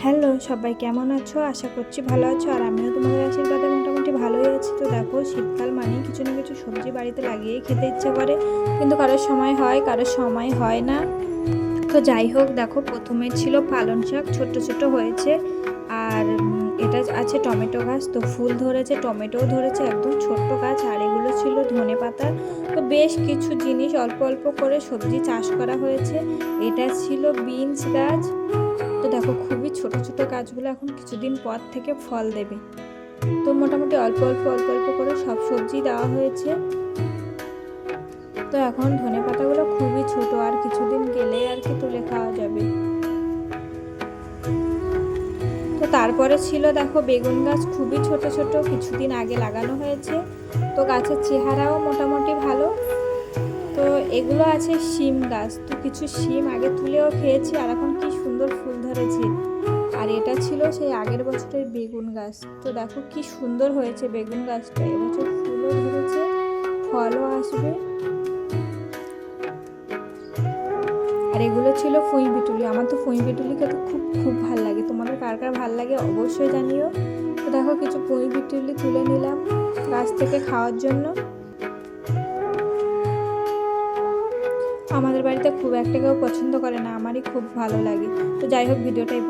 Hello সবাই, কেমন আছো? আশা করছি ভালো আছো। আর আমিও তোমাদের আশীর্বাদে মোটামুটি ভালোই আছি। তো দেখো, শীতকাল মানেই কিছু না কিছু সবজি বাড়িতে লাগিয়েই খেতে ইচ্ছে করে, কিন্তু কারোর সময় হয়, কারোর সময় হয় না। তো যাই হোক, দেখো প্রথমে ছিল পালং শাক, ছোট ছোট হয়েছে। আর এটা আছে টমেটো গাছ, তো ফুল ধরেছে, টমেটোও ধরেছে, একদম ছোট্ট গাছ। আর এগুলো ছিল ধনে পাতা। তো বেশ কিছু জিনিস অল্প অল্প করে সবজি চাষ করা হয়েছে। এটা ছিল বিনস গাছ। তো দেখো, খুবই ছোট ছোট গাছগুলো এখন কিছুদিন পর থেকে ফল দেবে। তো মোটামুটি অল্প অল্প অল্প অল্প করে সব সবজি দেওয়া হয়েছে। তো এখন ধনে পাতাগুলো খুবই ছোট, আর কিছুদিন গেলেই আর কি তুলে খাওয়া যাবে। তো তারপরে ছিল দেখো বেগুন গাছ, খুবই ছোট ছোট, কিছুদিন আগে লাগানো হয়েছে। তো গাছের চেহারাও মোটামুটি ভালো। তো এগুলো আছে শিম গাছ, তো কিছু শিম আগে তুলেও খেয়েছি, আর এখন কি সুন্দর ফুল ধরেছে। আর এটা ছিল সেই আগের বছরের বেগুন গাছ। তো দেখো কি সুন্দর হয়েছে বেগুন গাছটা, এবছর ফুলও ধরেছে, ফলও আসবে। আর এগুলো ছিল ফুই বিটুলি। আমার তো ফুই বিটুলি খেতে খুব খুব ভালো লাগে। তোমাদের কার কার ভালো লাগে অবশ্যই জানিও। তো দেখো, কিছু ফুই বিটুলি তুলে নিলাম গাছ থেকে খাওয়ার জন্য। আমাদের বাড়িতে খুব একটা কেউ পছন্দ করে না, আমারই খুব ভালো লাগে। তো যাই হোক, ভিডিওটাই